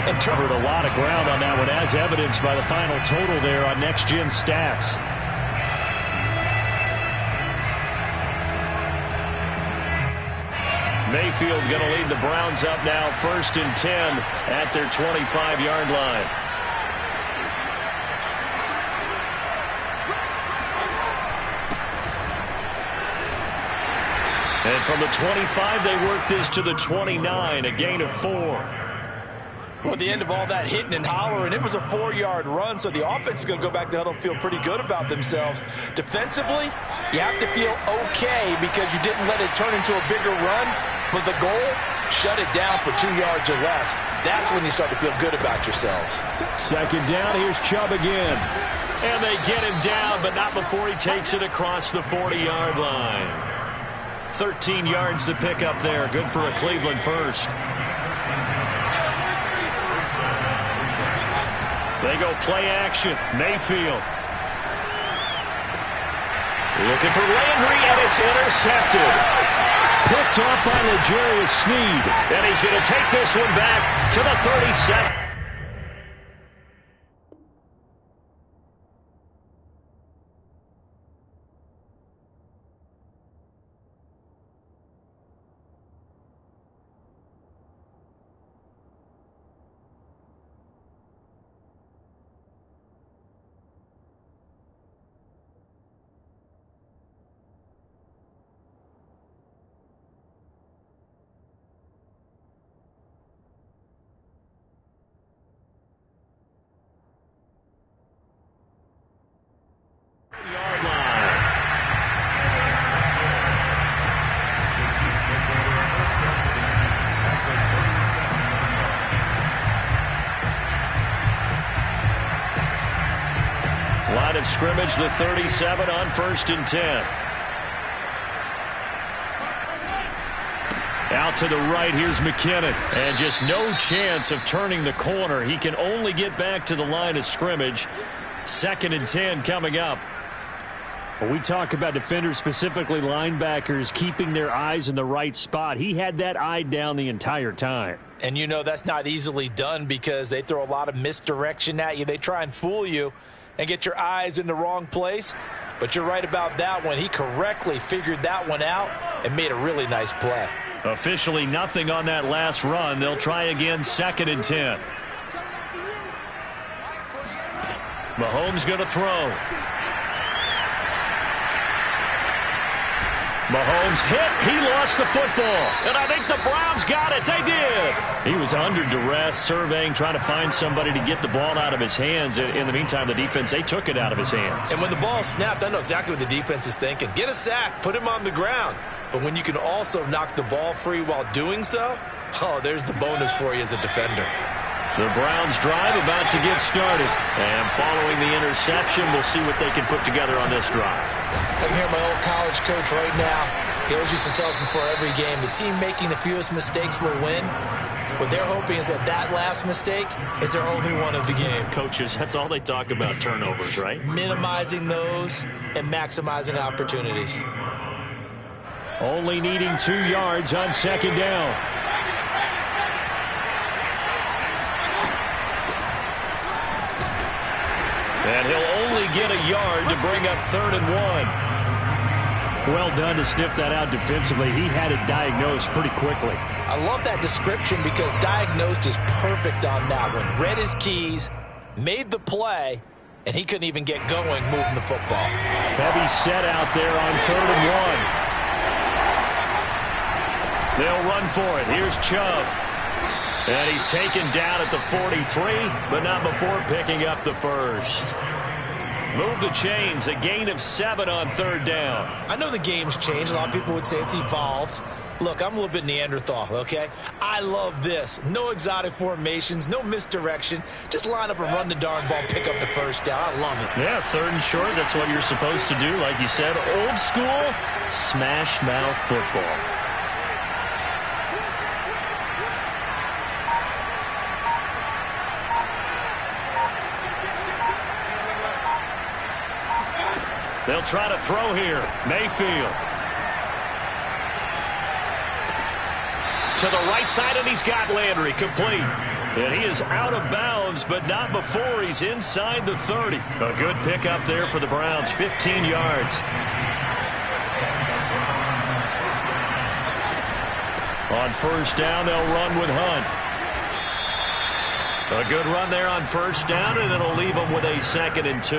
And covered a lot of ground on that one, as evidenced by the final total there on Next Gen Stats. Mayfield going to lead the Browns up now, 1st and 10 at their 25-yard line. And from the 25, they work this to the 29, a gain of 4. Well, at the end of all that hitting and hollering, it was a 4-yard run, so the offense is going to go back to huddle and feel pretty good about themselves. Defensively, you have to feel okay because you didn't let it turn into a bigger run, but the goal, shut it down for 2 yards or less. That's when you start to feel good about yourselves. 2nd down, here's Chubb again. And they get him down, but not before he takes it across the 40-yard line. 13 yards to pick up there. Good for a Cleveland first. They go play action. Mayfield. Looking for Landry, and it's intercepted. Picked off by L'Jarius Sneed. And he's going to take this one back to the 37. Line of scrimmage, the 37 on 1st and 10. Out to the right, here's McKinnon. And just no chance of turning the corner. He can only get back to the line of scrimmage. 2nd and 10 coming up. When we talk about defenders, specifically linebackers, keeping their eyes in the right spot, he had that eye down the entire time. And you know that's not easily done because they throw a lot of misdirection at you. They try and fool you and get your eyes in the wrong place. But you're right about that one. He correctly figured that one out and made a really nice play. Officially nothing on that last run. They'll try again, 2nd and 10. Mahomes going to throw. Mahomes hit. He lost the football. And I think the Browns got it. They did. He was under duress, surveying, trying to find somebody to get the ball out of his hands. In the meantime, the defense, they took it out of his hands. And when the ball snapped, I know exactly what the defense is thinking. Get a sack. Put him on the ground. But when you can also knock the ball free while doing so, oh, there's the bonus for you as a defender. The Browns drive about to get started. And following the interception, we'll see what they can put together on this drive. I'm here, my old college coach right now. He always used to tell us before every game, the team making the fewest mistakes will win. What they're hoping is that that last mistake is their only one of the game. Coaches, that's all they talk about, turnovers, right? Minimizing those and maximizing opportunities. Only needing 2 yards on 2nd down. And he'll only get a yard to bring up 3rd and 1. Well done to sniff that out defensively. He had it diagnosed pretty quickly. I love that description because diagnosed is perfect on that one. Read his keys, made the play, and he couldn't even get going moving the football. Heavy set out there on 3rd and 1. They'll run for it. Here's Chubb. And he's taken down at the 43, but not before picking up the first. Move the chains, a gain of 7 on 3rd down. I know the game's changed. A lot of people would say it's evolved. Look, I'm a little bit Neanderthal, okay? I love this. No exotic formations, no misdirection. Just line up and run the darn ball, pick up the first down. I love it. Yeah, 3rd and short, that's what you're supposed to do. Like you said, old school, smash mouth football. They'll try to throw here. Mayfield. To the right side, and he's got Landry complete. And he is out of bounds, but not before he's inside the 30. A good pickup there for the Browns, 15 yards. On first down, they'll run with Hunt. A good run there on first down, and it'll leave them with a 2nd and 2.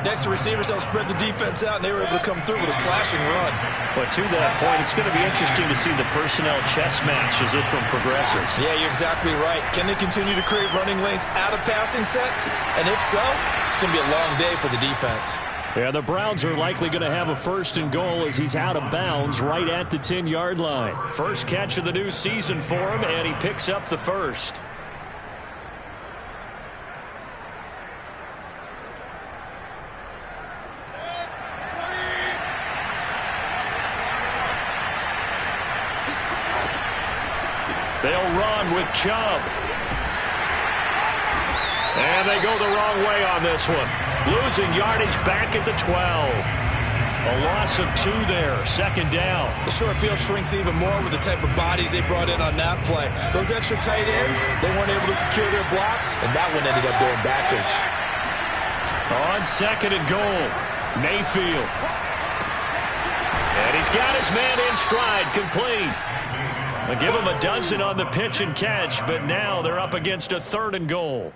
Next, the receivers helped spread the defense out, and they were able to come through with a slashing run. But to that point, it's going to be interesting to see the personnel chess match as this one progresses. Yeah, you're exactly right. Can they continue to create running lanes out of passing sets? And if so, it's going to be a long day for the defense. Yeah, the Browns are likely going to have a 1st and goal as he's out of bounds right at the 10-yard line. First catch of the new season for him, and he picks up the first. They'll run with Chubb. And they go the wrong way on this one. Losing yardage back at the 12. A loss of 2 there, 2nd down. The short field shrinks even more with the type of bodies they brought in on that play. Those extra tight ends, they weren't able to secure their blocks, and that one ended up going backwards. On 2nd and goal, Mayfield. And he's got his man in stride, complete. They'll give him a dozen on the pitch and catch, but now they're up against a 3rd and goal.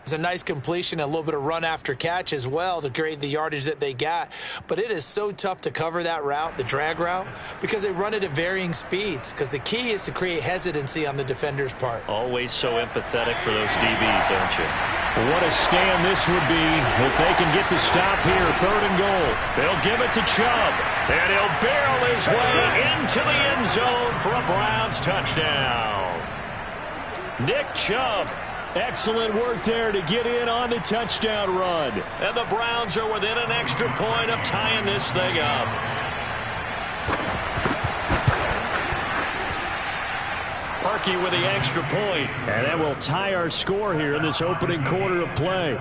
It's a nice completion, a little bit of run after catch as well to create the yardage that they got. But it is so tough to cover that route, the drag route, because they run it at varying speeds. Because the key is to create hesitancy on the defender's part. Always so empathetic for those DBs, aren't you? What a stand this would be if they can get the stop here. 3rd and goal. They'll give it to Chubb. And he'll barrel his way into the end zone for a Browns touchdown. Nick Chubb. Excellent work there to get in on the touchdown run. And the Browns are within an extra point of tying this thing up. Parkey with the extra point. And that will tie our score here in this opening quarter of play.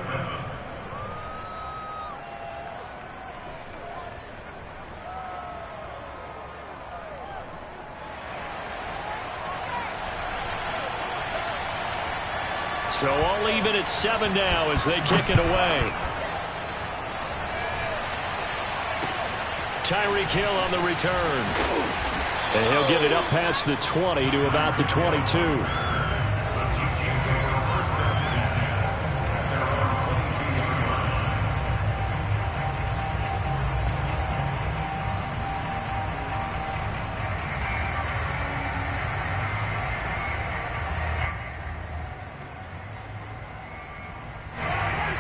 So all even at 7 now as they kick it away. Tyreek Hill on the return. And he'll get it up past the 20 to about the 22.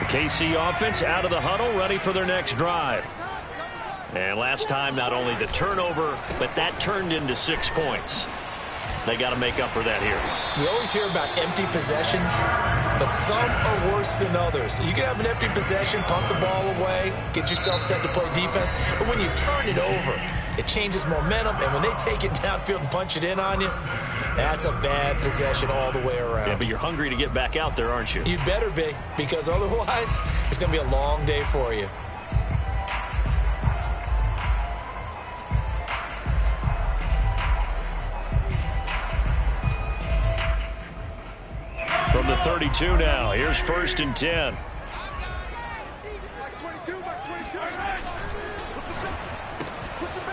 KC offense out of the huddle, ready for their next drive. And last time, not only the turnover, but that turned into 6 points. They got to make up for that here. You always hear about empty possessions, but some are worse than others. You can have an empty possession, pump the ball away, get yourself set to play defense, but when you turn it over, it changes momentum, and when they take it downfield and punch it in on you, that's a bad possession all the way around. Yeah, but you're hungry to get back out there, aren't you? You better be, because otherwise, it's going to be a long day for you. From the 32 now, here's 1st and 10.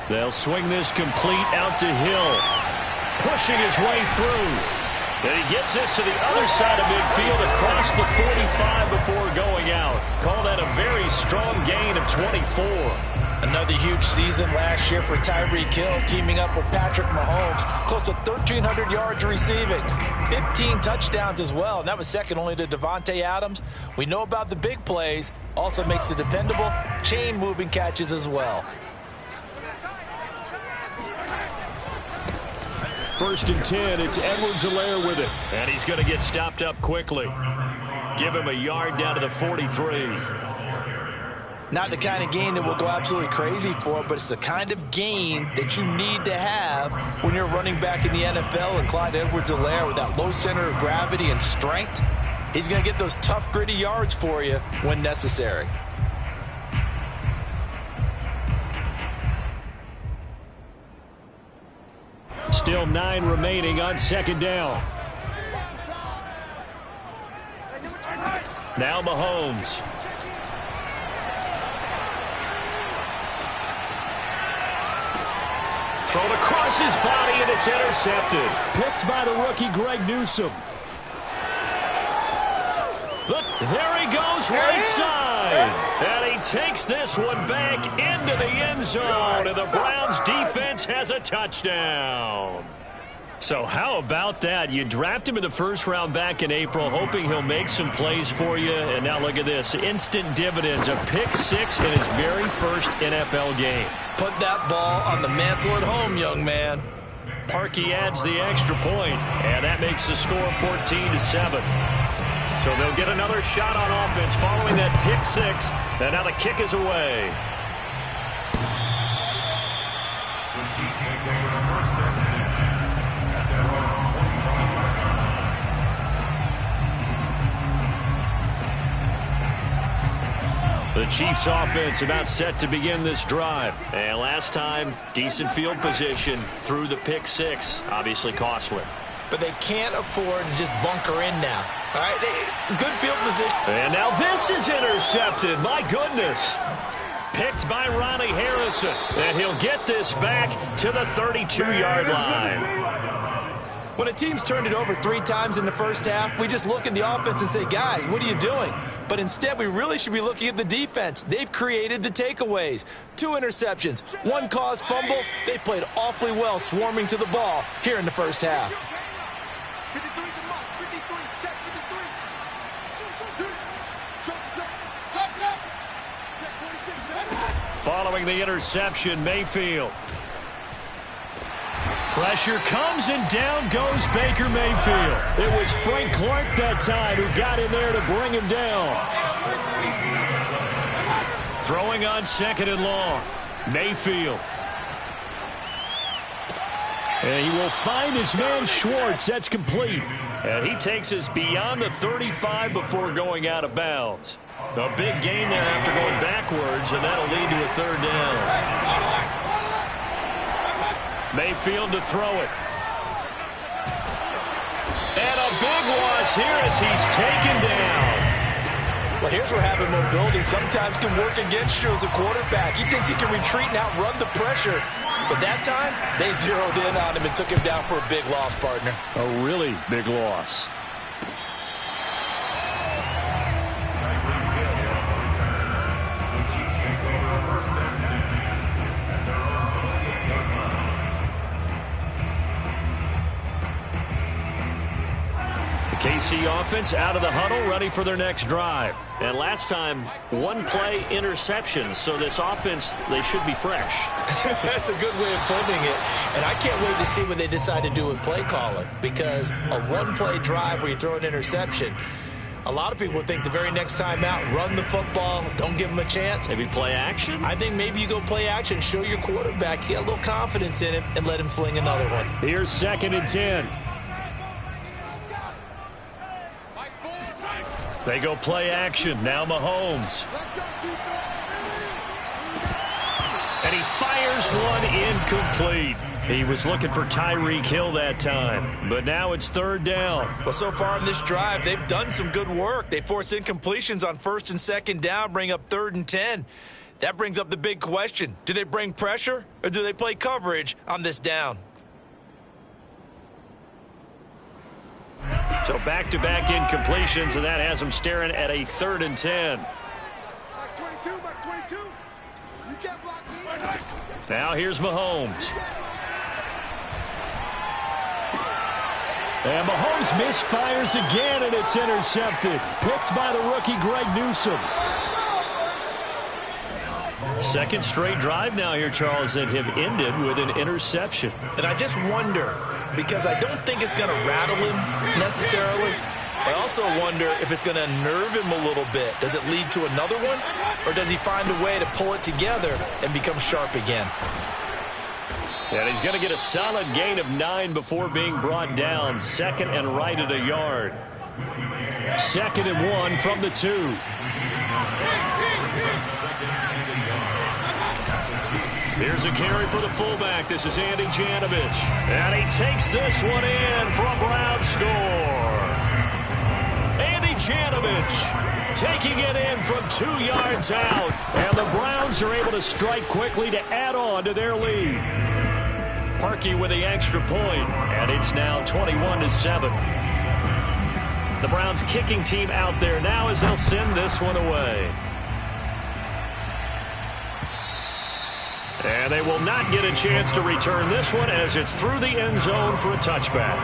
They'll swing this complete out to Hill. Pushing his way through. And he gets this to the other side of midfield across the 45 before going out. Call that a very strong gain of 24. Another huge season last year for Tyreek Hill, teaming up with Patrick Mahomes. Close to 1,300 yards receiving. 15 touchdowns as well, and that was second only to Devontae Adams. We know about the big plays. Also makes the dependable chain-moving catches as well. 1st and 10, it's Edwards-Helaire with it. And he's going to get stopped up quickly. Give him a yard down to the 43. Not the kind of game that we'll go absolutely crazy for, but it's the kind of game that you need to have when you're running back in the NFL. And Clyde Edwards-Helaire, with that low center of gravity and strength, he's going to get those tough, gritty yards for you when necessary. Still 9 remaining on 2nd down. Now Mahomes. Thrown across his body, and it's intercepted. Picked by the rookie Greg Newsome. Look, there he goes right side. And he takes this one back into the end zone, and the Browns defense has a touchdown. So how about that? You draft him in the first round back in April, hoping he'll make some plays for you. And now look at this. Instant dividends. A pick six in his very first NFL game. Put that ball on the mantle at home, young man. Parkey adds the extra point, and that makes the score 14-7. So they'll get another shot on offense following that pick six. And now the kick is away. The Chiefs offense about set to begin this drive. And last time, decent field position through the pick six. Obviously costly. But they can't afford to just bunker in now. All right, good field position. And now this is intercepted. My goodness. Picked by Ronnie Harrison. And he'll get this back to the 32-yard line. When a team's turned it over 3 times in the first half, we just look at the offense and say, guys, what are you doing? But instead, we really should be looking at the defense. They've created the takeaways. 2 interceptions, 1 caused fumble. They played awfully well swarming to the ball here in the first half. 53, check 53. Following the interception, Mayfield. Pressure comes, and down goes Baker Mayfield. It was Frank Clark that time who got in there to bring him down. Throwing on 2nd and long. Mayfield. And he will find his man Schwartz. That's complete. And he takes us beyond the 35 before going out of bounds. A big gain there after going backwards, and that'll lead to a 3rd down. Mayfield to throw it. And a big loss here as he's taken down. Well, here's where having mobility sometimes can work against you as a quarterback. He thinks he can retreat and outrun the pressure. But that time, they zeroed in on him and took him down for a big loss, partner. A really big loss. KC offense out of the huddle, ready for their next drive. And last time, 1 play interception, so this offense, they should be fresh. That's a good way of putting it. And I can't wait to see what they decide to do with play calling, because a 1-play drive where you throw an interception, a lot of people think the very next time out, run the football, don't give them a chance. Maybe play action? I think maybe you go play action, show your quarterback, get a little confidence in him, and let him fling another one. Here's 2nd and 10. They go play action. Now Mahomes. And he fires one incomplete. He was looking for Tyreek Hill that time. But now it's 3rd down. Well, so far in this drive, they've done some good work. They force incompletions on 1st and 2nd down, bring up 3rd and 10. That brings up the big question. Do they bring pressure or do they play coverage on this down? So back-to-back incompletions, and that has them staring at a 3rd and 10. Max 22, Max 22. You can't block me. Now here's Mahomes. And Mahomes misfires again, and it's intercepted. Picked by the rookie Greg Newsome. 2nd straight drive now here, Charles, that have ended with an interception. And I just wonder, because I don't think it's going to rattle him necessarily. I also wonder if it's going to nerve him a little bit. Does it lead to another one? Or does he find a way to pull it together and become sharp again? And he's going to get a solid gain of 9 before being brought down. 2nd and right at a yard. 2nd and 1 from the 2. Here's a carry for the fullback. This is Andy Janovich. And he takes this one in for a Brown score. Andy Janovich taking it in from 2 yards out. And the Browns are able to strike quickly to add on to their lead. Parkey with the extra point, and it's now 21-7. The Browns kicking team out there now as they'll send this one away. And they will not get a chance to return this one as it's through the end zone for a touchback.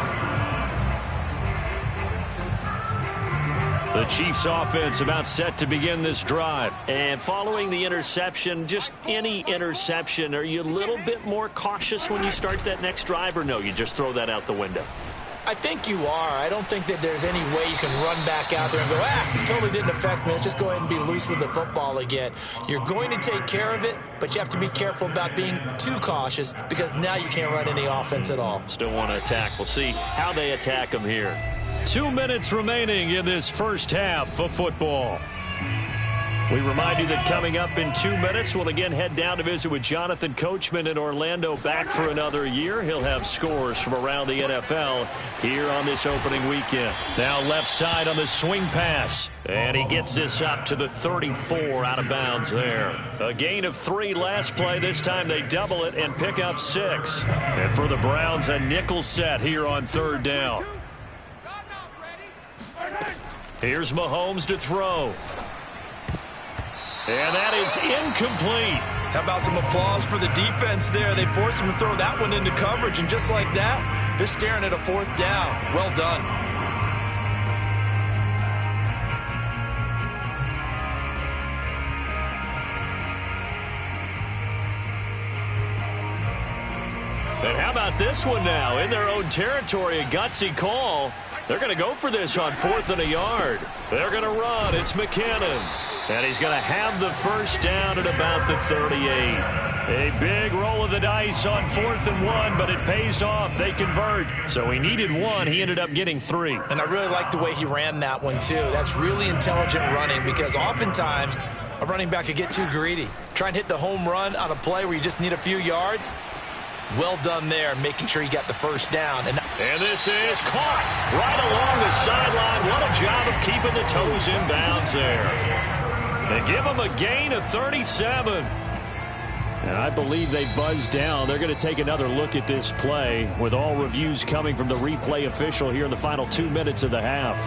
The Chiefs offense about set to begin this drive. And following the interception, just any interception, are you a little bit more cautious when you start that next drive, or no, you just throw that out the window? I think you are. I don't think that there's any way you can run back out there and go, totally didn't affect me. Let's just go ahead and be loose with the football again. You're going to take care of it, but you have to be careful about being too cautious because now you can't run any offense at all. Still want to attack. We'll see how they attack them here. 2 minutes remaining in this first half of football. We remind you that coming up in 2 minutes, we'll again head down to visit with Jonathan Coachman in Orlando, back for another year. He'll have scores from around the NFL here on this opening weekend. Now left side on the swing pass. And he gets this up to the 34, out of bounds there. A gain of 3 last play. This time they double it and pick up 6. And for the Browns, a nickel set here on 3rd down. Here's Mahomes to throw. And that is incomplete. How about some applause for the defense there? They forced him to throw that one into coverage, and just like that, they're staring at a 4th down. Well done. And how about this one now? In their own territory, a gutsy call. They're going to go for this on 4th and a yard. They're going to run. It's McKinnon. And he's going to have the first down at about the 38. A big roll of the dice on 4th and 1, but it pays off. They convert. So he needed 1. He ended up getting 3. And I really like the way he ran that one, too. That's really intelligent running because oftentimes a running back could get too greedy. Try and hit the home run on a play where you just need a few yards. Well done there, making sure he got the first down. And this is caught right along the sideline. What a job of keeping the toes in bounds there. They give him a gain of 37. And I believe they buzzed down. They're going to take another look at this play with all reviews coming from the replay official here in the final 2 minutes of the half.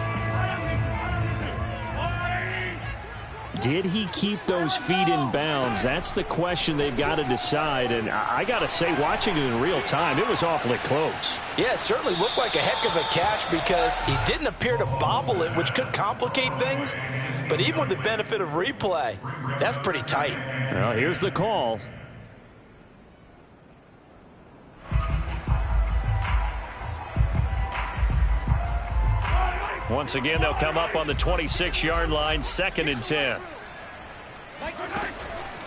Did he keep those feet in bounds? That's the question they've got to decide. And I got to say, watching it in real time, it was awfully close. Yeah, it certainly looked like a heck of a catch because he didn't appear to bobble it, which could complicate things. But even with the benefit of replay, that's pretty tight. Well, here's the call. Once again, they'll come up on the 26-yard line, 2nd and 10.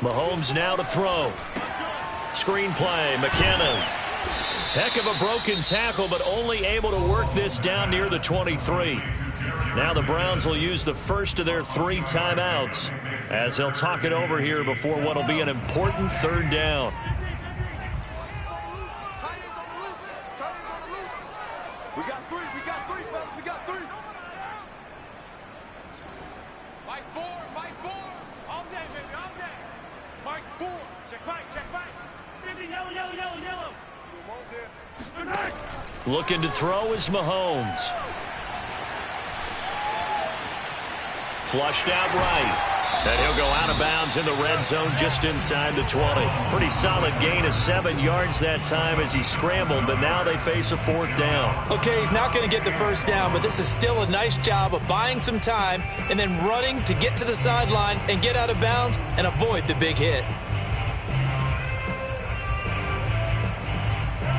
Mahomes now to throw. Screen play, McKinnon. Heck of a broken tackle, but only able to work this down near the 23. Now the Browns will use the first of their 3 timeouts as they'll talk it over here before what will be an important 3rd down. We got 3, fellas, we got 3. Mike 4, all day, baby, all day. Mike 4, check back. Yellow. We want this. Looking to throw is Mahomes. Flushed out right. And he'll go out of bounds in the red zone just inside the 20. Pretty solid gain of 7 yards that time as he scrambled, but now they face a 4th down. Okay, he's not going to get the first down, but this is still a nice job of buying some time and then running to get to the sideline and get out of bounds and avoid the big hit.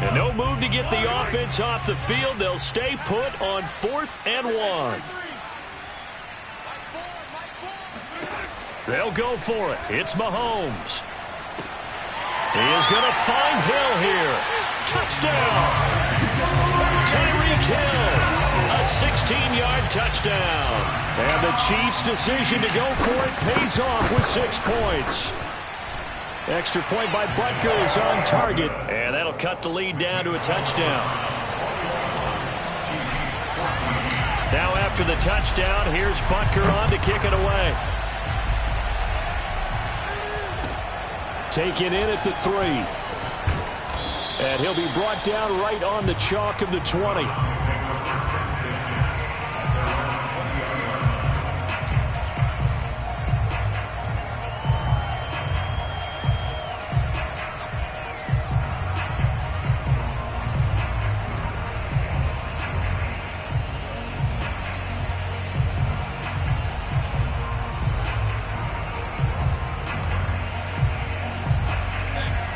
And no move to get the offense off the field. They'll stay put on 4th and 1. They'll go for it. It's Mahomes. He is going to find Hill here. Touchdown! Tyreek Hill. A 16-yard touchdown. And the Chiefs' decision to go for it pays off with 6 points. Extra point by Butker is on target. And that'll cut the lead down to a touchdown. Now after the touchdown, here's Butker on to kick it away. Taken in at the 3. And he'll be brought down right on the chalk of the 20.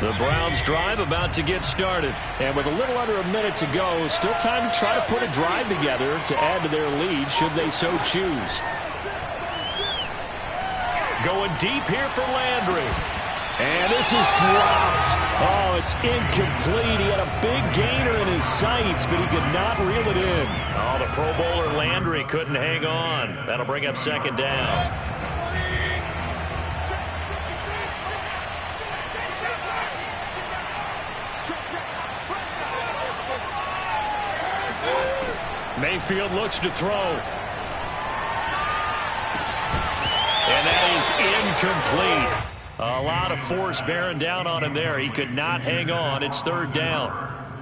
The Browns drive about to get started. And with a little under a minute to go, still time to try to put a drive together to add to their lead should they so choose. Going deep here for Landry. And this is dropped. Oh, it's incomplete. He had a big gainer in his sights, but he could not reel it in. Oh, the Pro Bowler Landry couldn't hang on. That'll bring up second down. Mayfield looks to throw. And that is incomplete. A lot of force bearing down on him there. He could not hang on. It's third down.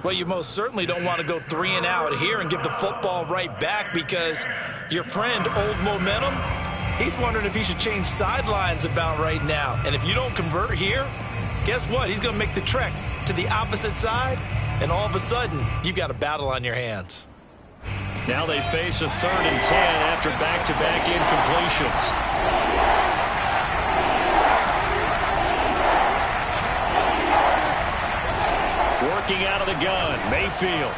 Well, you most certainly don't want to go 3 and out here and give the football right back because your friend, Old Momentum, he's wondering if he should change sidelines about right now. And if you don't convert here, guess what? He's going to make the trek to the opposite side, and all of a sudden, you've got a battle on your hands. Now they face a 3rd and 10 after back-to-back incompletions. Working out of the gun, Mayfield.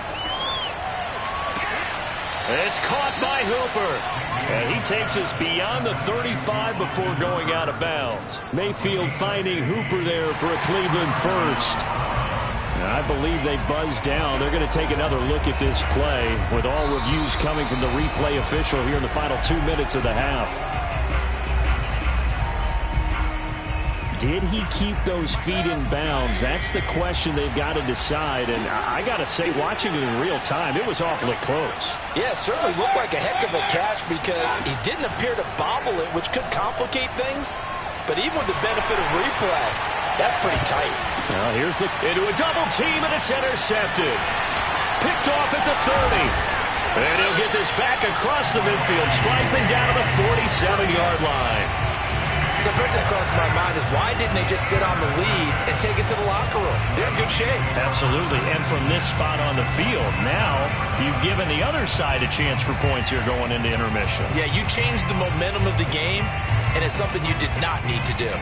It's caught by Hooper. And he takes us beyond the 35 before going out of bounds. Mayfield finding Hooper there for a Cleveland first. I believe they buzzed down. They're going to take another look at this play with all reviews coming from the replay official here in the final 2 minutes of the half. Did he keep those feet in bounds? That's the question they've got to decide. And I got to say, watching it in real time, it was awfully close. Yeah, it certainly looked like a heck of a catch because he didn't appear to bobble it, which could complicate things. But even with the benefit of replay, that's pretty tight. Now here's into a double team, and it's intercepted. Picked off at the 30. And he'll get this back across the midfield stripe and down to the 47-yard line. So first thing that crossed my mind is why didn't they just sit on the lead and take it to the locker room? They're in good shape. Absolutely. And from this spot on the field, now you've given the other side a chance for points here going into intermission. Yeah, you changed the momentum of the game, and it's something you did not need to do.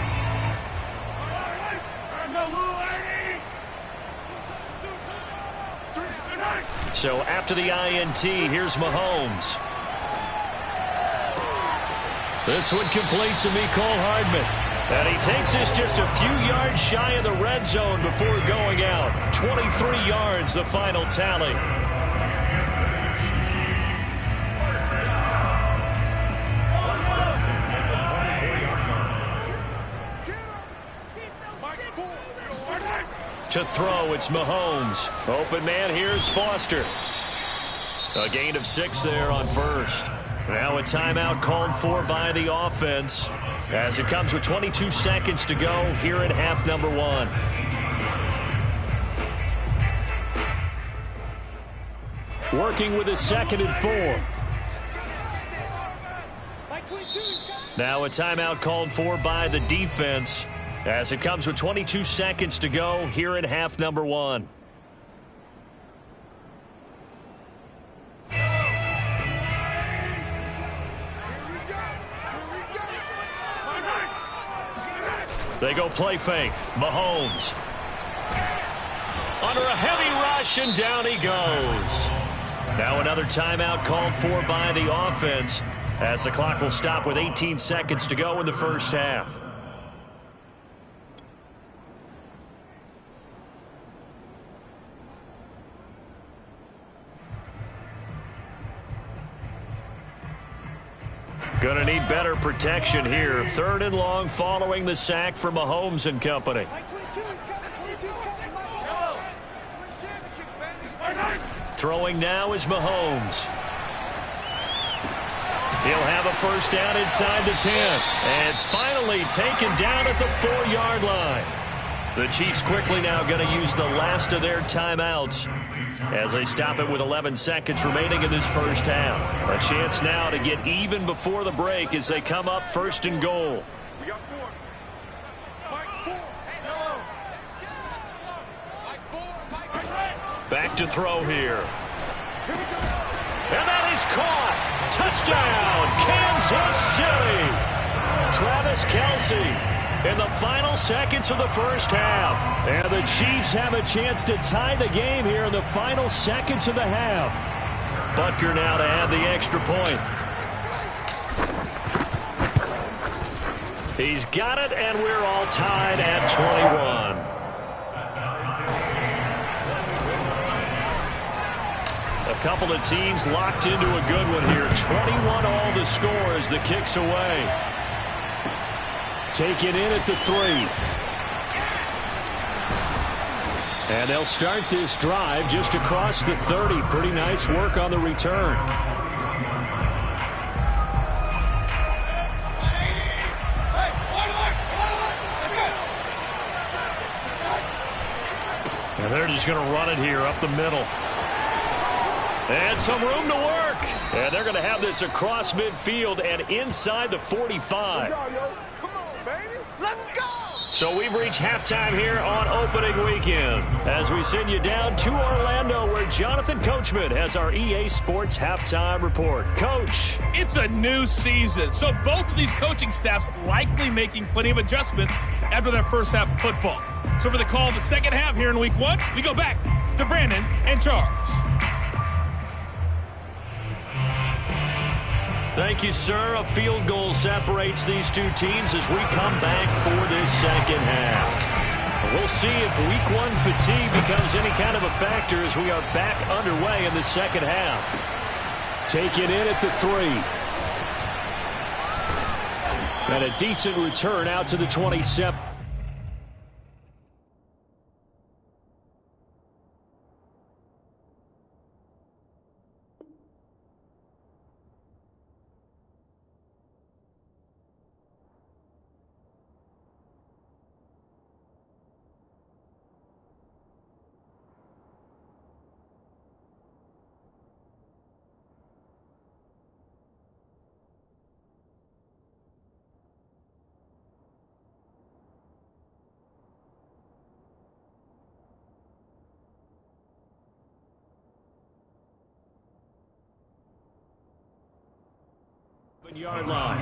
So after the INT, here's Mahomes. This one complete to Mecole Hardman. And he takes this just a few yards shy of the red zone before going out. 23 yards, the final tally. To throw, it's Mahomes. Open man, here's Foster. A gain of 6 there on first. Now a timeout called for by the offense as it comes with 22 seconds to go here in half number 1. Working with a 2nd and 4. Now a timeout called for by the defense as it comes with 22 seconds to go here in half number 1. They go play fake. Mahomes. Under a heavy rush, and down he goes. Now another timeout called for by the offense as the clock will stop with 18 seconds to go in the first half. Going to need better protection here. 3rd and long following the sack for Mahomes and company. Throwing now is Mahomes. He'll have a first down inside the 10. And finally taken down at the 4-yard line. The Chiefs quickly now going to use the last of their timeouts as they stop it with 11 seconds remaining in this first half. A chance now to get even before the break as they come up first and goal. We got 4. Mike 4. Back to throw here. Here we go. And that is caught. Touchdown, Kansas City. Travis Kelce in the final seconds of the first half. And the Chiefs have a chance to tie the game here in the final seconds of the half. Butker now to add the extra point. He's got it, and we're all tied at 21. A couple of teams locked into a good one here. 21 all the score as the kick's away. Taken in at the 3. And they'll start this drive just across the 30. Pretty nice work on the return. And they're just going to run it here up the middle. And some room to work. And they're going to have this across midfield and inside the 45. Come on, baby. Let's go. So we've reached halftime here on opening weekend as we send you down to Orlando where Jonathan Coachman has our EA Sports halftime report. Coach. It's a new season, so both of these coaching staffs likely making plenty of adjustments after their first half of football. So for the call of the second half here in week 1, we go back to Brandon and Charles. Thank you, sir. A field goal separates these two teams as we come back for this second half. We'll see if week 1 fatigue becomes any kind of a factor as we are back underway in the second half. Taken in at the 3. And a decent return out to the 27. Yard line.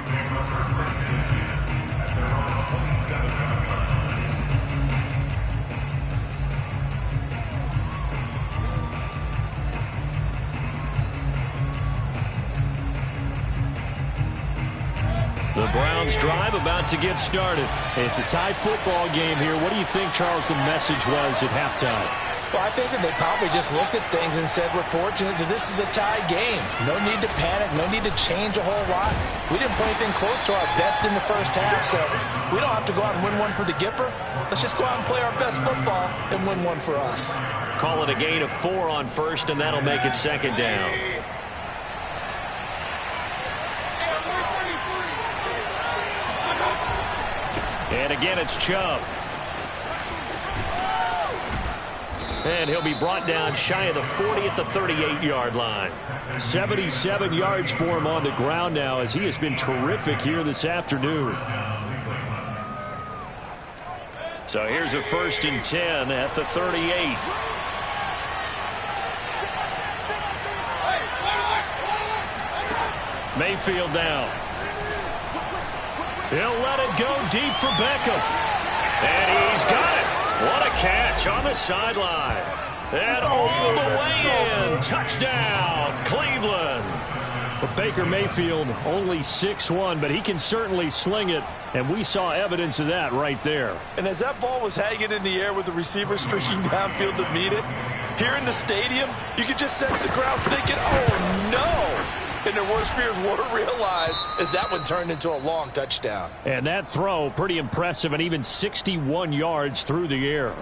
The Browns drive about to get started. It's a tie football game here. What do you think, Charles, the message was at halftime? Well, I think that they probably just looked at things and said, we're fortunate that this is a tie game. No need to panic. No need to change a whole lot. We didn't play anything close to our best in the first half, so we don't have to go out and win one for the Gipper. Let's just go out and play our best football and win one for us. Call it a gain of 4 on first, and that'll make it second down. And again, it's Chubb. And he'll be brought down shy of the 40 at the 38-yard line. 77 yards for him on the ground now as he has been terrific here this afternoon. So here's a 1st and 10 at the 38. Mayfield down. He'll let it go deep for Beckham. And he's got it. What a catch on the sideline. And all the way in. Touchdown, Cleveland. But Baker Mayfield only 6'1", but he can certainly sling it, and we saw evidence of that right there. And as that ball was hanging in the air with the receiver streaking downfield to meet it, here in the stadium, you could just sense the crowd thinking, oh, no. And their worst fears weren't realized as that one turned into a long touchdown. And that throw, pretty impressive, and even 61 yards through the air.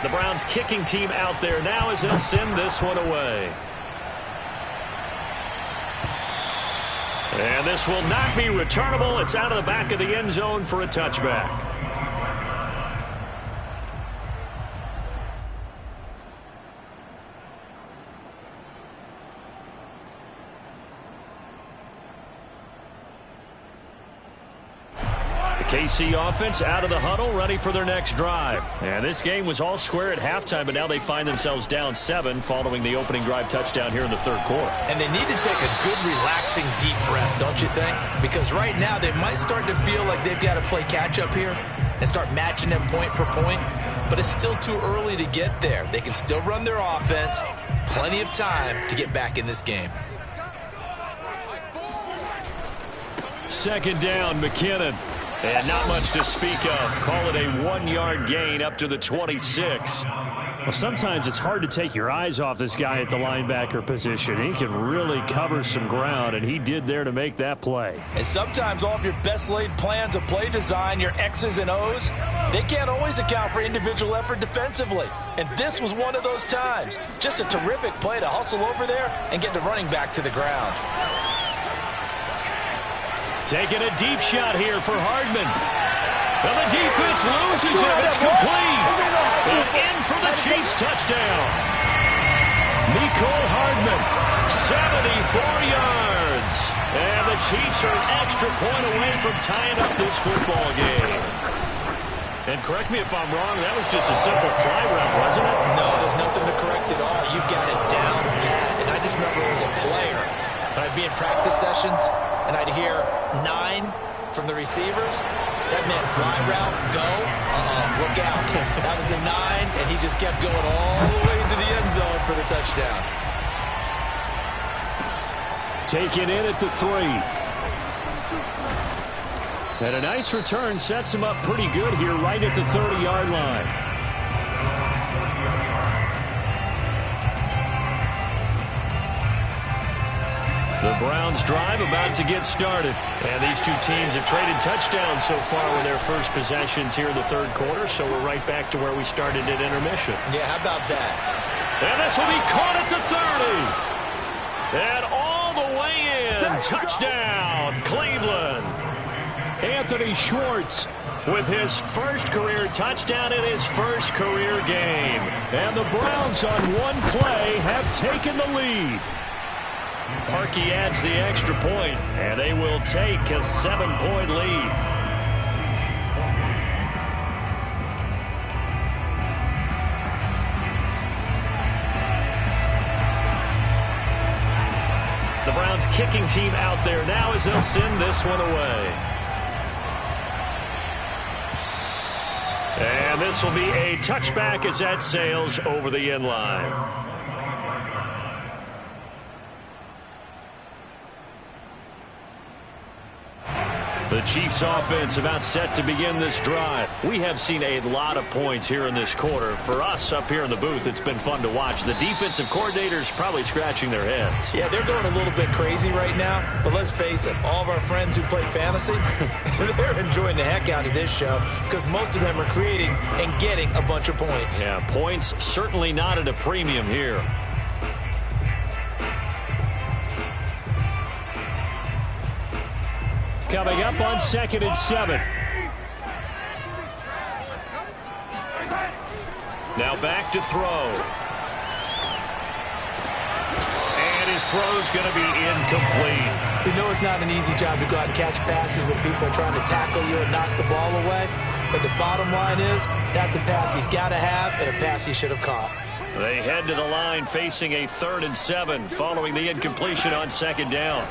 The Browns kicking team out there now as they'll send this one away. And this will not be returnable. It's out of the back of the end zone for a touchback. KC offense out of the huddle, ready for their next drive. And this game was all square at halftime, but now they find themselves down 7 following the opening drive touchdown here in the third quarter. And they need to take a good, relaxing, deep breath, don't you think? Because right now they might start to feel like they've got to play catch-up here and start matching them point for point. But it's still too early to get there. They can still run their offense. Plenty of time to get back in this game. Second down, McKinnon. And not much to speak of. Call it a 1-yard gain up to the 26. Well, sometimes it's hard to take your eyes off this guy at the linebacker position. He can really cover some ground, and he did there to make that play. And sometimes all of your best laid plans of play design, your X's and O's, they can't always account for individual effort defensively. And this was one of those times. Just a terrific play to hustle over there and get the running back to the ground. Taking a deep shot here for Hardman. And the defense loses him. It's complete. And in for the Chiefs touchdown. Mecole Hardman, 74 yards. And the Chiefs are an extra point away from tying up this football game. And correct me if I'm wrong, that was just a simple fly route, wasn't it? No, there's nothing to correct at all. You've got it down pat. And I just remember as a player, when I'd be in practice sessions, and I'd hear 9 from the receivers. That meant fly route, go, look out. That was the 9, and he just kept going all the way into the end zone for the touchdown. Taken in at the 3. And a nice return sets him up pretty good here right at the 30-yard line. The Browns drive about to get started. And these two teams have traded touchdowns so far with their first possessions here in the third quarter, so we're right back to where we started at intermission. Yeah, how about that? And this will be caught at the 30. And all the way in. Touchdown, Cleveland. Anthony Schwartz with his first career touchdown in his first career game. And the Browns on one play have taken the lead. Parkey adds the extra point, and they will take a 7-point lead. The Browns kicking team out there now as they'll send this one away. And this will be a touchback as that sails over the end line. The Chiefs offense about set to begin this drive. We have seen a lot of points here in this quarter. For us up here in the booth, it's been fun to watch. The defensive coordinators probably scratching their heads. Yeah, they're going a little bit crazy right now. But let's face it, all of our friends who play fantasy, they're enjoying the heck out of this show because most of them are creating and getting a bunch of points. Yeah, points certainly not at a premium here. Coming up on 2nd and 7. Now back to throw. And his throw's going to be incomplete. You know it's not an easy job to go out and catch passes when people are trying to tackle you and knock the ball away. But the bottom line is, that's a pass he's got to have and a pass he should have caught. They head to the line facing a 3rd and 7 following the incompletion on 2nd down.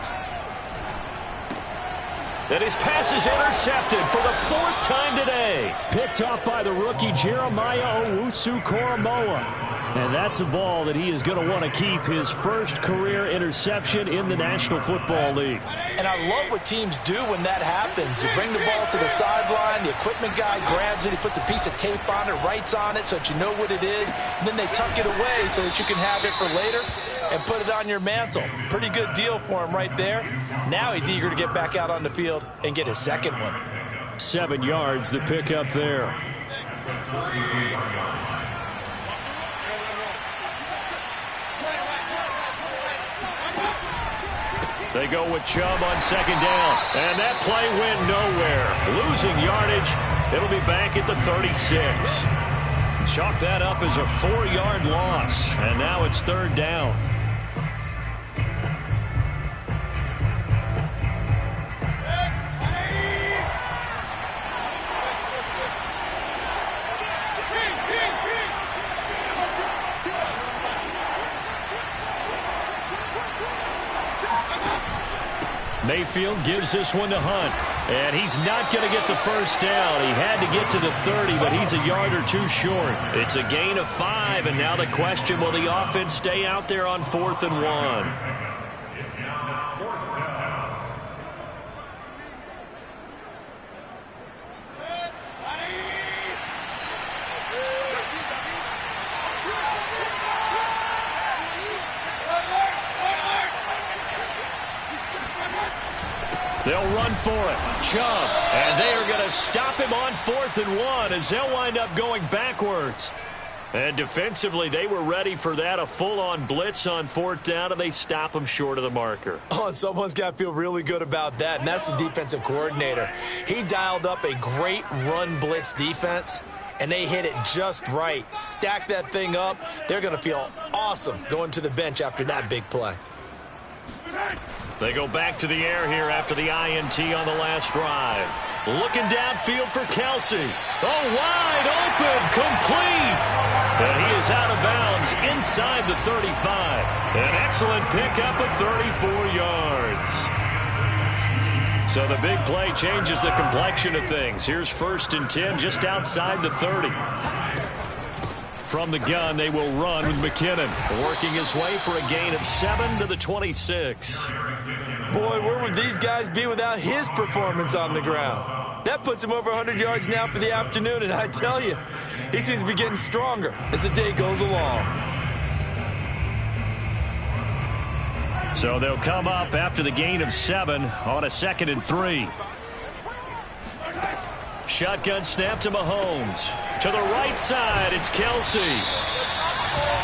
And his pass is intercepted for the 4th time today. Picked off by the rookie Jeremiah Owusu-Koramoah. And that's a ball that he is going to want to keep, his first career interception in the National Football League. And I love what teams do when that happens. You bring the ball to the sideline, the equipment guy grabs it, he puts a piece of tape on it, writes on it so that you know what it is, and then they tuck it away so that you can have it for later and put it on your mantle. Pretty good deal for him right there. Now he's eager to get back out on the field and get his second one. 7 yards, the pick up there. They go with Chubb on second down. And that play went nowhere. Losing yardage. It'll be back at the 36. Chalk that up as a 4-yard loss. And now it's third down. Mayfield gives this one to Hunt. And he's not going to get the first down. He had to get to the 30, but he's a yard or two short. It's a gain of 5, and now the question, will the offense stay out there on 4th and 1? They'll run for it. Chubb. And they are going to stop him on 4th and 1 as they'll wind up going backwards. And defensively, they were ready for that, a full-on blitz on 4th down, and they stop him short of the marker. Oh, and someone's got to feel really good about that, and that's the defensive coordinator. He dialed up a great run blitz defense, and they hit it just right. Stack that thing up. They're going to feel awesome going to the bench after that big play. They go back to the air here after the INT on the last drive. Looking downfield for Kelsey. Oh, wide open, complete. And he is out of bounds inside the 35. An excellent pickup of 34 yards. So the big play changes the complexion of things. Here's 1st and 10 just outside the 30. From the gun, they will run with McKinnon, working his way for a gain of 7 to the 26. Boy, where would these guys be without his performance on the ground? That puts him over 100 yards now for the afternoon, and I tell you, he seems to be getting stronger as the day goes along. So they'll come up after the gain of 7 on a 2nd and 3. Shotgun snap to Mahomes. To the right side, it's Kelsey.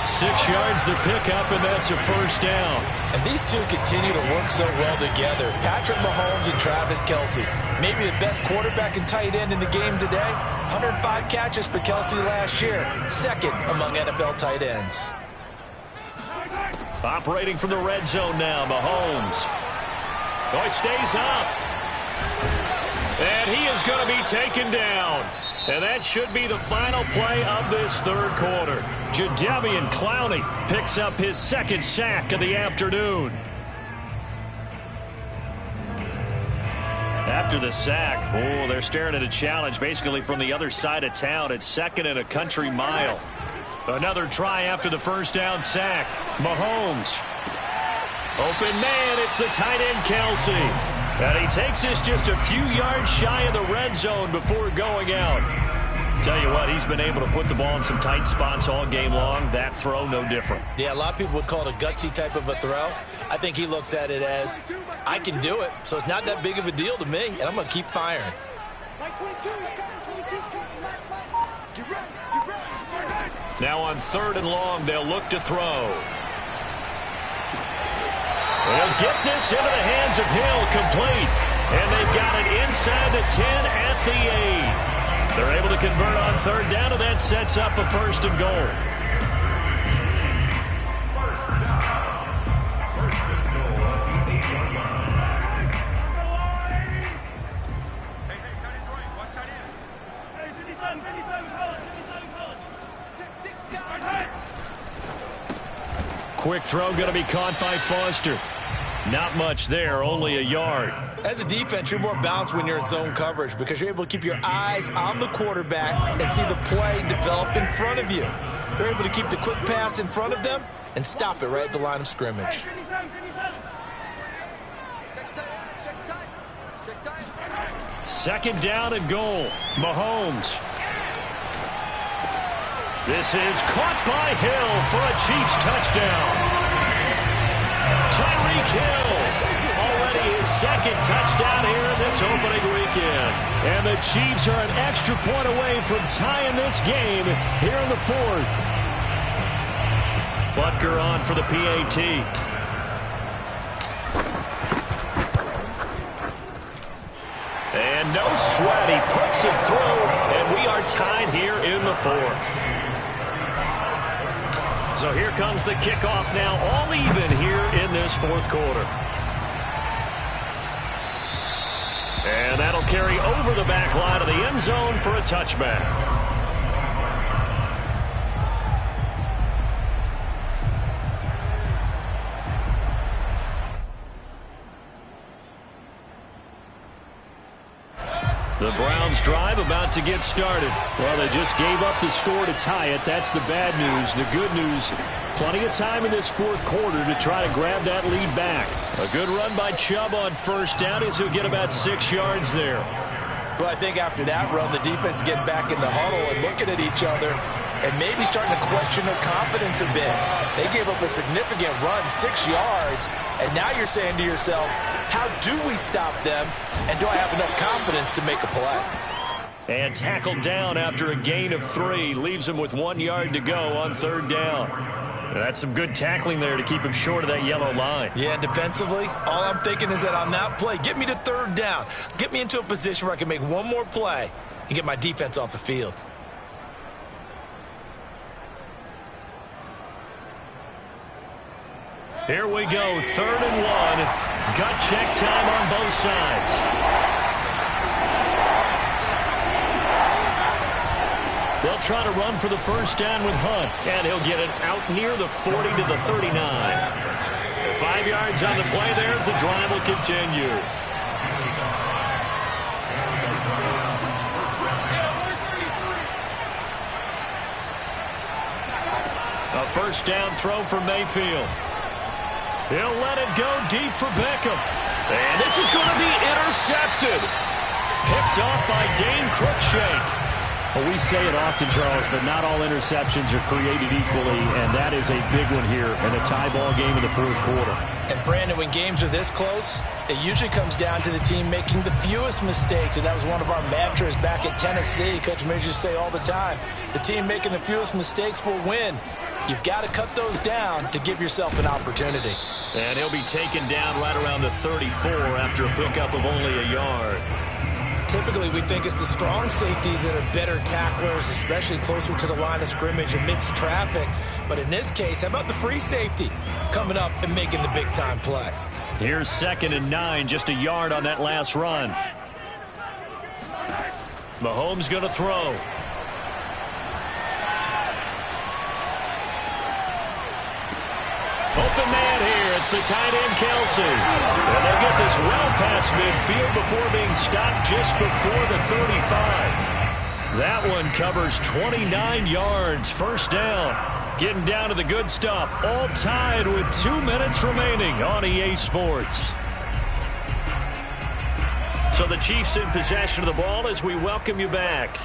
6 yards the pickup, and that's a first down. And these two continue to work so well together. Patrick Mahomes and Travis Kelsey. Maybe the best quarterback and tight end in the game today. 105 catches for Kelsey last year. 2nd among NFL tight ends. Operating from the red zone now, Mahomes. Oh, he stays up. And he is going to be taken down. And that should be the final play of this third quarter. Jadeveon Clowney picks up his 2nd sack of the afternoon. After the sack, oh, they're staring at a challenge basically from the other side of town. It's 2nd and a country mile. Another try after the first down sack. Mahomes. Open man, it's the tight end Kelsey. And he takes this just a few yards shy of the red zone before going out. Tell you what, he's been able to put the ball in some tight spots all game long. That throw, no different. Yeah, a lot of people would call it a gutsy type of a throw. I think he looks at it as, I can do it, so it's not that big of a deal to me, and I'm going to keep firing. Now on 3rd and long, they'll look to throw. They'll get this into the hands of Hill, complete. And they've got it inside the 10 at the 8. They're able to convert on 3rd down, and that sets up a 1st and goal. Quick throw going to be caught by Foster. Not much there, only a yard. As a defense, you're more balanced when you're in zone coverage because you're able to keep your eyes on the quarterback and see the play develop in front of you. They're able to keep the quick pass in front of them and stop it right at the line of scrimmage. Second down and goal. Mahomes. This is caught by Hill for a Chiefs touchdown. Tyreek Hill, already his 2nd touchdown here in this opening weekend. And the Chiefs are an extra point away from tying this game here in the 4th. Butker on for the PAT. And no sweat. He puts it through, and we are tied here in the fourth. So here comes the kickoff now, all even here in this fourth quarter. And that'll carry over the back line of the end zone for a touchback. The Browns drive about to get started. Well, they just gave up the score to tie it. That's the bad news. The good news, plenty of time in this fourth quarter to try to grab that lead back. A good run by Chubb on first down as he'll get about 6 yards there. Well, I think after that run, the defense getting back in the huddle and looking at each other and maybe starting to question their confidence a bit. They gave up a significant run, 6 yards, and now you're saying to yourself, how do we stop them, and do I have enough confidence to make a play? And tackled down after a gain of 3. Leaves him with 1 yard to go on third down. That's some good tackling there to keep him short of that yellow line. Yeah, and defensively, all I'm thinking is that on that play, get me to third down. Get me into a position where I can make one more play and get my defense off the field. Here we go, 3rd and 1. Gut check time on both sides. They'll try to run for the first down with Hunt, and he'll get it out near the 40 to the 39. 5 yards on the play there as the drive will continue. A first down throw for Mayfield. He'll let it go deep for Beckham. And this is going to be intercepted. Picked off by Dane Cruikshank. Well, we say it often, Charles, but not all interceptions are created equally, and that is a big one here in a tie ball game in the fourth quarter. And, Brandon, when games are this close, it usually comes down to the team making the fewest mistakes, and that was one of our mantras back at Tennessee. Coach Majors used to say all the time, the team making the fewest mistakes will win. You've got to cut those down to give yourself an opportunity. And he'll be taken down right around the 34 after a pickup of only a yard. Typically, we think it's the strong safeties that are better tacklers, especially closer to the line of scrimmage amidst traffic. But in this case, how about the free safety coming up and making the big-time play? Here's 2nd and 9, just a yard on that last run. Mahomes going to throw. Open man here. It's the tight end, Kelsey. And they get this well past midfield before being stopped just before the 35. That one covers 29 yards. First down. Getting down to the good stuff. All tied with 2 minutes remaining on EA Sports. So the Chiefs in possession of the ball as we welcome you back.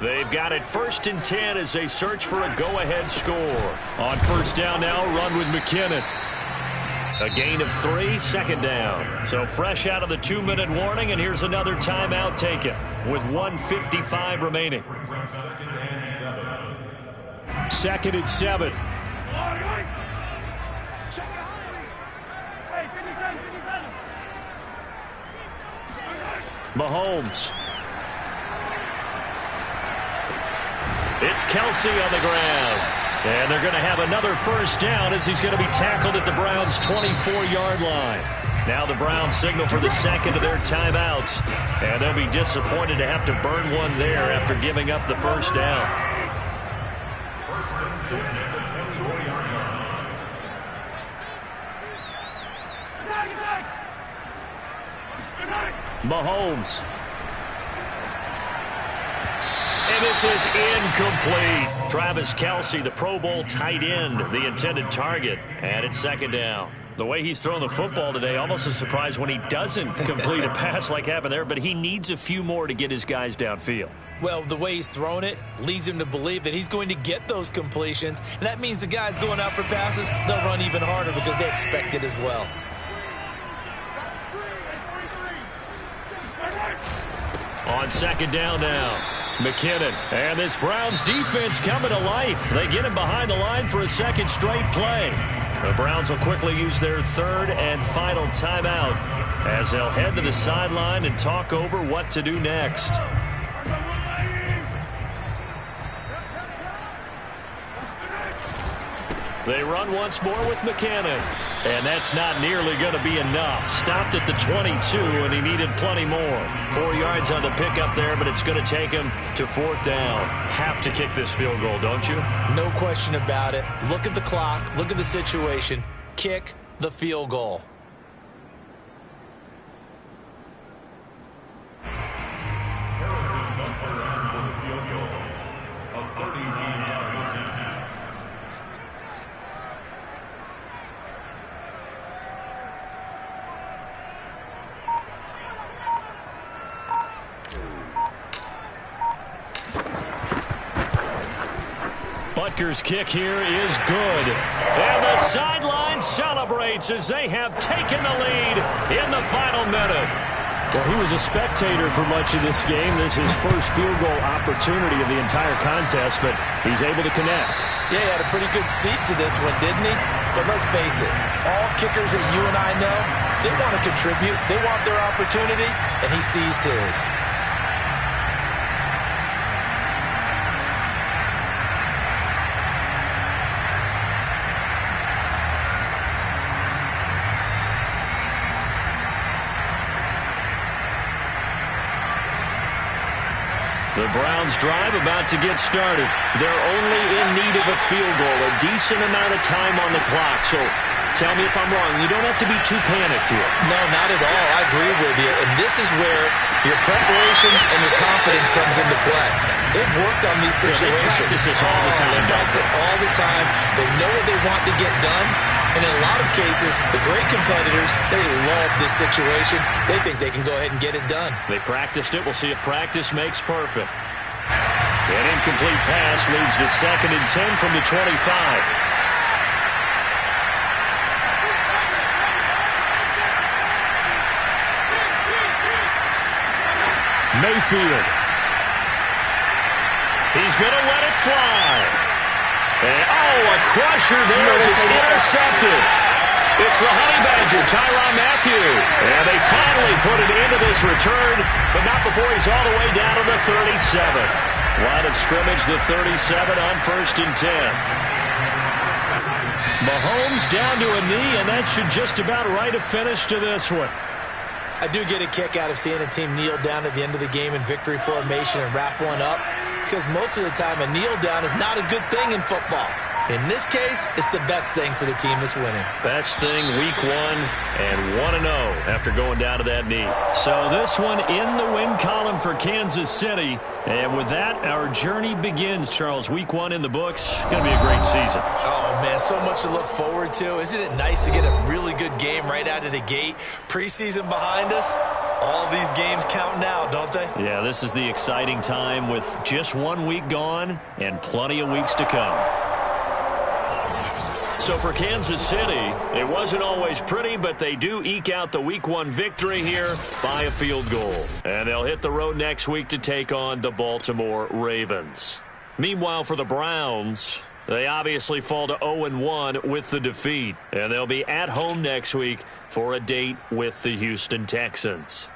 They've got it 1st and 10 as they search for a go-ahead score. On first down now, run with McKinnon. A gain of 3, 2nd down. So fresh out of the 2-minute warning, and here's another timeout taken with 1:55 remaining. 2nd and 7. Mahomes. It's Kelsey on the ground. And they're going to have another first down as he's going to be tackled at the Browns' 24-yard line. Now the Browns signal for the second of their timeouts. And they'll be disappointed to have to burn one there after giving up the first down. Mahomes. And this is incomplete. Travis Kelce, the Pro Bowl tight end, the intended target. And it's 2nd down. The way he's thrown the football today, almost a surprise when he doesn't complete a pass like happened there, but he needs a few more to get his guys downfield. Well, the way he's thrown it leads him to believe that he's going to get those completions. And that means the guys going out for passes, they'll run even harder because they expect it as well. On 2nd down now, McKinnon. And this Browns defense coming to life. They get him behind the line for a second straight play. The Browns will quickly use their third and final timeout as they'll head to the sideline and talk over what to do next. They run once more with McKinnon. And that's not nearly going to be enough. Stopped at the 22, and he needed plenty more. 4 yards on the pickup there, but it's going to take him to 4th down. Have to kick this field goal, don't you? No question about it. Look at the clock. Look at the situation. Kick the field goal. Butker's kick here is good. And the sideline celebrates as they have taken the lead in the final minute. Well, he was a spectator for much of this game. This is his first field goal opportunity of the entire contest, but he's able to connect. Yeah, he had a pretty good seat to this one, didn't he? But let's face it, all kickers that you and I know, they want to contribute. They want their opportunity, and he seized his. The Browns drive about to get started. They're only in need of a field goal, a decent amount of time on the clock. So tell me if I'm wrong. You don't have to be too panicked here. No, not at all. I agree with you. And this is where your preparation and your confidence comes into play. They've worked on these situations. They practice this all the time. They practice it all the time. They know what they want to get done. And in a lot of cases, the great competitors, they love this situation. They think they can go ahead and get it done. They practiced it. We'll see if practice makes perfect. An incomplete pass leads to 2nd and 10 from the 25. Mayfield. He's going to let it fly. And, a crusher there as it's intercepted. It's the Honey Badger, Tyrann Mathieu. And they finally put it into this return, but not before he's all the way down to the 37. Line of scrimmage, the 37 on 1st and 10. Mahomes down to a knee, and that should just about write a finish to this one. I do get a kick out of seeing a team kneel down at the end of the game in victory formation and wrap one up, because most of the time a kneel down is not a good thing in football. In this case, it's the best thing for the team that's winning. Best thing week 1 and 1-0 after going down to that knee. So this one in the win column for Kansas City. And with that, our journey begins, Charles. Week 1 in the books. Going to be a great season. Oh, man, so much to look forward to. Isn't it nice to get a really good game right out of the gate? Preseason behind us. All these games count now, don't they? Yeah, this is the exciting time with just 1 week gone and plenty of weeks to come. So for Kansas City, it wasn't always pretty, but they do eke out the Week 1 victory here by a field goal. And they'll hit the road next week to take on the Baltimore Ravens. Meanwhile, for the Browns, they obviously fall to 0-1 with the defeat. And they'll be at home next week for a date with the Houston Texans.